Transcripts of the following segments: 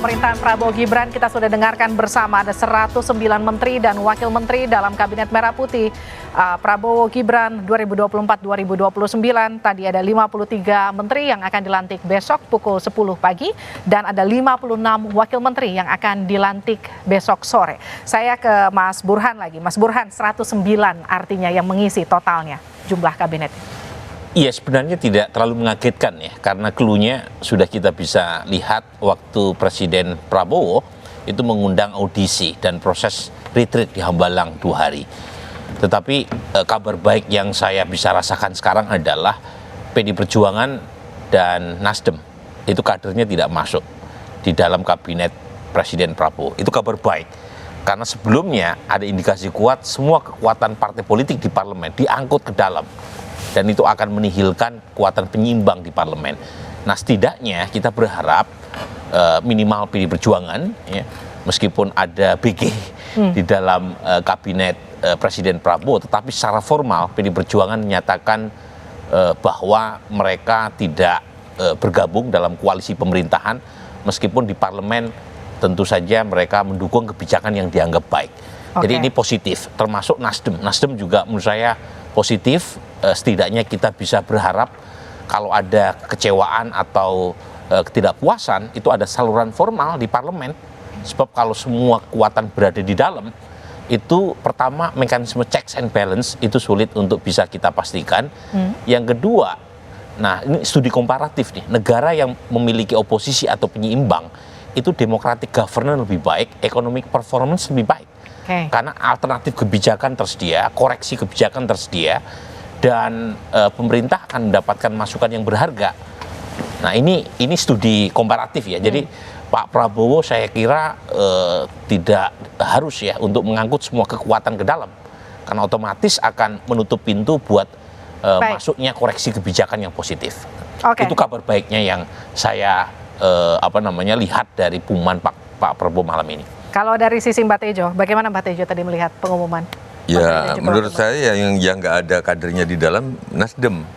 pemerintahan Prabowo Gibran kita sudah dengarkan bersama, ada 109 menteri dan wakil menteri dalam Kabinet Merah Putih Prabowo Gibran 2024-2029. Tadi ada 53 menteri yang akan dilantik besok pukul 10 pagi dan ada 56 wakil menteri yang akan dilantik besok sore. Saya ke Mas Burhan lagi. Mas Burhan, 109 artinya yang mengisi totalnya jumlah kabinet. Iya, sebenarnya tidak terlalu mengagetkan ya, karena clue-nya sudah kita bisa lihat waktu Presiden Prabowo itu mengundang audisi dan proses retreat di Hambalang 2 hari. Tetapi kabar baik yang saya bisa rasakan sekarang adalah PD Perjuangan dan Nasdem itu kadernya tidak masuk di dalam kabinet Presiden Prabowo. Itu kabar baik, karena sebelumnya ada indikasi kuat semua kekuatan partai politik di parlemen diangkut ke dalam. Dan itu akan menihilkan kekuatan penyimbang di parlemen. Nah, setidaknya kita berharap minimal PD Perjuangan, ya, meskipun ada BG di dalam kabinet Presiden Prabowo, tetapi secara formal PD Perjuangan menyatakan bahwa mereka tidak bergabung dalam koalisi pemerintahan, meskipun di parlemen tentu saja mereka mendukung kebijakan yang dianggap baik. Jadi ini positif, termasuk Nasdem. Nasdem juga menurut saya positif. Setidaknya kita bisa berharap kalau ada kekecewaan atau ketidakpuasan itu ada saluran formal di parlemen, sebab kalau semua kekuatan berada di dalam itu, pertama mekanisme checks and balance itu sulit untuk bisa kita pastikan. Yang kedua, nah ini studi komparatif nih, negara yang memiliki oposisi atau penyeimbang itu democratic governance lebih baik, economic performance lebih baik. Karena alternatif kebijakan tersedia, koreksi kebijakan tersedia, dan pemerintah akan mendapatkan masukan yang berharga. Nah, ini studi komparatif ya. Jadi Pak Prabowo saya kira tidak harus ya untuk mengangkut semua kekuatan ke dalam, karena otomatis akan menutup pintu buat masuknya koreksi kebijakan yang positif. Itu kabar baiknya yang saya lihat dari pengumuman Pak Prabowo malam ini. Kalau dari sisi Mbak Tejo, bagaimana Mbak Tejo tadi melihat pengumuman? Ya, menurut saya yang nggak ada kadernya di dalam Nasdem.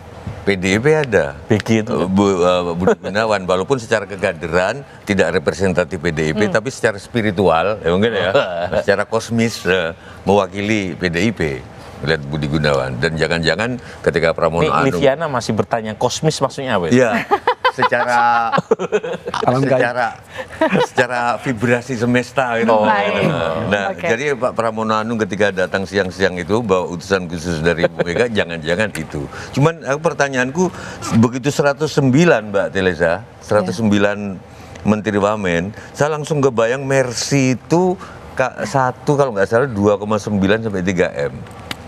PDIP ada. Begitu. Budi Gunawan, walaupun secara kekaderan tidak representatif PDIP, tapi secara spiritual, ya mungkin ya, secara kosmis mewakili PDIP. Melihat Budi Gunawan. Dan jangan-jangan ketika Pramono Anung. Liviana masih bertanya kosmis maksudnya apa? Iya. secara vibrasi semesta gitu. Jadi Pak Pramono Anung ketika datang siang-siang itu bawa utusan khusus dari Bu Mega, jangan-jangan itu. Cuman pertanyaanku, begitu 109 Mbak Teleza, 109 Menteri Wamen, saya langsung kebayang Mercy itu satu kalau nggak salah 2,9 sampai 3 M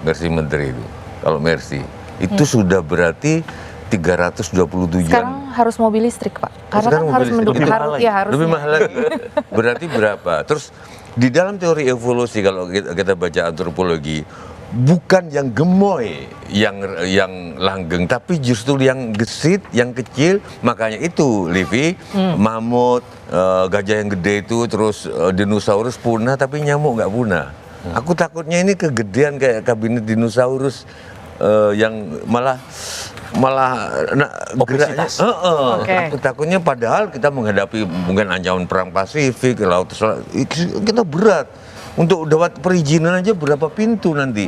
Mercy Menteri itu. Kalau Mercy itu sudah berarti 327. Sekarang harus mobil listrik, Pak. Karena kan harus mendukung lebih mahal lagi. Berarti berapa? Terus di dalam teori evolusi kalau kita baca antropologi, bukan yang gemoy yang langgeng, tapi justru yang gesit, yang kecil. Makanya itu Livi, mamut, gajah yang gede itu, terus dinosaurus punah tapi nyamuk nggak punah. Aku takutnya ini kegedean kayak kabinet dinosaurus yang malah geraknya. Aku takutnya padahal kita menghadapi mungkin ancaman perang Pasifik, laut kita berat untuk dapat perizinan aja berapa pintu nanti.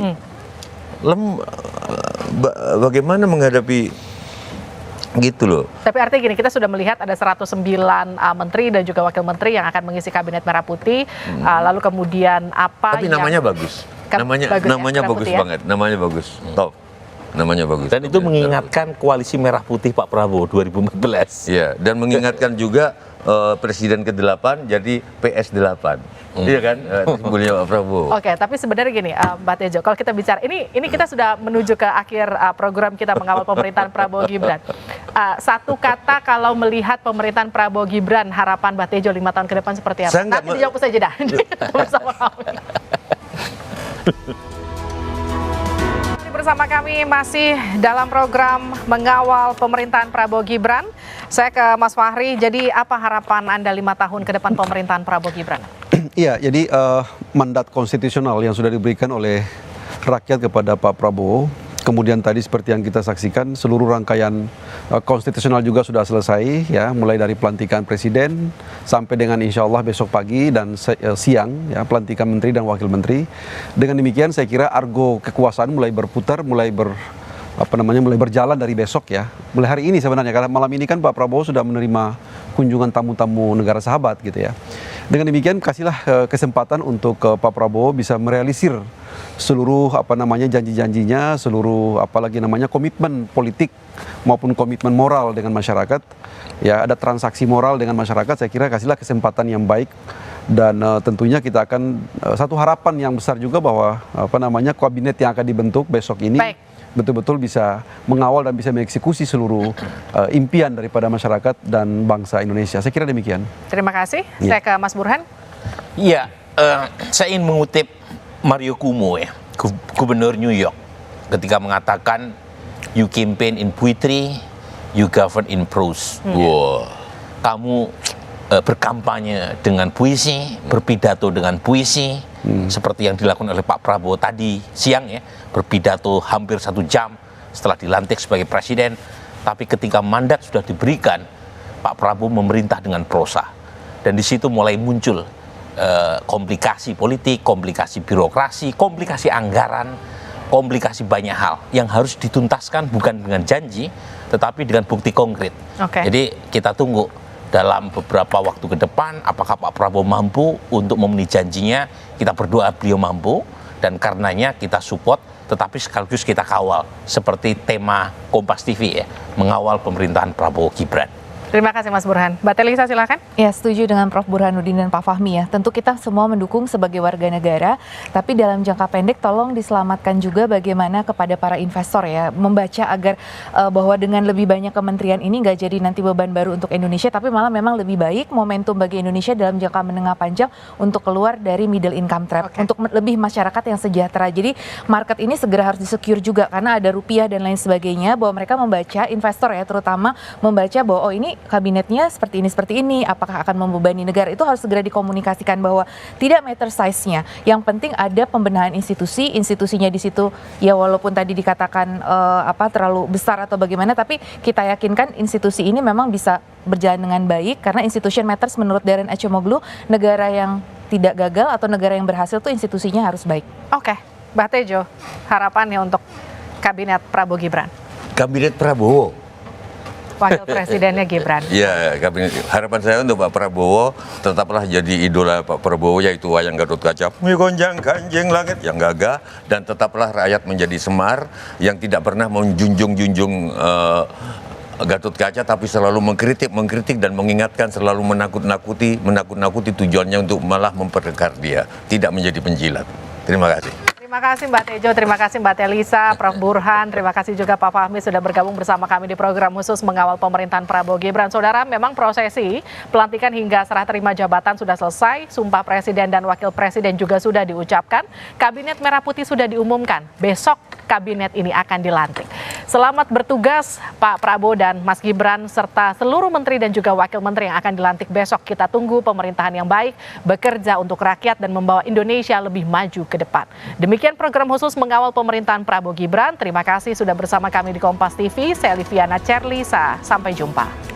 Bagaimana menghadapi gitu loh. Tapi artinya gini, kita sudah melihat ada 109 menteri dan juga wakil menteri yang akan mengisi kabinet Merah Putih. Lalu kemudian apa? Tapi namanya bagus. Namanya bagus banget. Namanya bagus. Top. Namanya bagus. Dan itu mengingatkan koalisi Merah Putih Pak Prabowo 2014. Iya, dan mengingatkan juga Presiden ke-8 jadi PS8. Iya kan? Simbolnya Pak Prabowo. Tapi sebenarnya gini, Mbak Tejo, kalau kita bicara ini kita sudah menuju ke akhir program kita mengawal pemerintahan Prabowo Gibran. Satu kata kalau melihat pemerintahan Prabowo Gibran, harapan Mbak Tejo 5 tahun ke depan seperti apa? Nanti dijawab saja dah. Bersama kami. Bersama kami masih dalam program mengawal pemerintahan Prabowo Gibran. Saya ke Mas Fahri, jadi apa harapan Anda 5 tahun ke depan pemerintahan Prabowo Gibran? Iya, jadi mandat konstitusional yang sudah diberikan oleh rakyat kepada Pak Prabowo Kemudian tadi seperti yang kita saksikan, seluruh rangkaian konstitusional juga sudah selesai, ya, mulai dari pelantikan presiden sampai dengan insya Allah besok pagi dan siang, ya, pelantikan menteri dan wakil menteri. Dengan demikian saya kira argo kekuasaan mulai berputar, mulai berjalan dari besok, ya, mulai hari ini sebenarnya, karena malam ini kan Pak Prabowo sudah menerima kunjungan tamu-tamu negara sahabat, gitu ya. Dengan demikian kasihlah kesempatan untuk Pak Prabowo bisa merealisir seluruh janji-janjinya, seluruh komitmen politik maupun komitmen moral dengan masyarakat. Ya, ada transaksi moral dengan masyarakat, saya kira kasihlah kesempatan yang baik. Dan tentunya kita akan satu harapan yang besar juga bahwa kabinet yang akan dibentuk besok ini betul-betul bisa mengawal dan bisa mengeksekusi seluruh impian daripada masyarakat dan bangsa Indonesia. Saya kira demikian. Terima kasih. Saya ke Mas Burhan. Iya, saya ingin mengutip Mario Cuomo, ya, Gubernur New York, ketika mengatakan you campaign in poetry, you govern in prose. Wow. Kamu berkampanye dengan puisi, berpidato dengan puisi, seperti yang dilakukan oleh Pak Prabowo tadi siang, ya, berpidato hampir 1 jam setelah dilantik sebagai presiden. Tapi ketika mandat sudah diberikan, Pak Prabowo memerintah dengan prosa, dan di situ mulai muncul komplikasi politik, komplikasi birokrasi, komplikasi anggaran, komplikasi banyak hal yang harus dituntaskan bukan dengan janji, tetapi dengan bukti konkret. Jadi kita tunggu dalam beberapa waktu ke depan, apakah Pak Prabowo mampu untuk memenuhi janjinya. Kita berdoa beliau mampu, dan karenanya kita support, tetapi sekaligus kita kawal, seperti tema Kompas TV, ya, mengawal pemerintahan Prabowo Gibran. Terima kasih Mas Burhan. Mbak Telisa silakan. Ya, setuju dengan Prof. Burhanuddin dan Pak Fahmi, ya. Tentu kita semua mendukung sebagai warga negara, tapi dalam jangka pendek tolong diselamatkan juga bagaimana kepada para investor, ya, membaca agar bahwa dengan lebih banyak kementerian ini nggak jadi nanti beban baru untuk Indonesia, tapi malah memang lebih baik momentum bagi Indonesia dalam jangka menengah panjang untuk keluar dari middle income trap, untuk lebih masyarakat yang sejahtera. Jadi market ini segera harus disecure juga karena ada rupiah dan lain sebagainya, bahwa mereka membaca, investor, ya, terutama membaca bahwa oh ini kabinetnya seperti ini, apakah akan membebani negara. Itu harus segera dikomunikasikan bahwa tidak matter size-nya, yang penting ada pembenahan institusinya di situ, ya, walaupun tadi dikatakan terlalu besar atau bagaimana, tapi kita yakinkan institusi ini memang bisa berjalan dengan baik, karena institution matters menurut Darren Acemoglu. Negara yang tidak gagal atau negara yang berhasil tuh institusinya harus baik. Oke, Mbak Tejo, harapannya untuk kabinet Prabowo Gibran. Kabinet Prabowo. Wakil Presidennya Gibran. Ya, harapan saya untuk Pak Prabowo tetaplah jadi idola Pak Prabowo, yaitu wayang Gatot Kaca, gonjang kanjeng langit yang gagah, dan tetaplah rakyat menjadi Semar yang tidak pernah menjunjung Gatot Kaca, tapi selalu mengkritik dan mengingatkan, selalu menakut-nakuti tujuannya untuk malah memperkekar dia, tidak menjadi penjilat. Terima kasih. Terima kasih Mbak Tejo, terima kasih Mbak Telisa, Prof. Burhan, terima kasih juga Pak Fahmi sudah bergabung bersama kami di program khusus mengawal pemerintahan Prabowo Gibran. Saudara, memang prosesi pelantikan hingga serah terima jabatan sudah selesai, sumpah presiden dan wakil presiden juga sudah diucapkan, kabinet merah putih sudah diumumkan, besok kabinet ini akan dilantik. Selamat bertugas Pak Prabowo dan Mas Gibran serta seluruh menteri dan juga wakil menteri yang akan dilantik besok. Kita tunggu pemerintahan yang baik, bekerja untuk rakyat dan membawa Indonesia lebih maju ke depan. Demikian program khusus mengawal pemerintahan Prabowo Gibran. Terima kasih sudah bersama kami di Kompas TV. Saya Liviana Cerlisa. Sampai jumpa.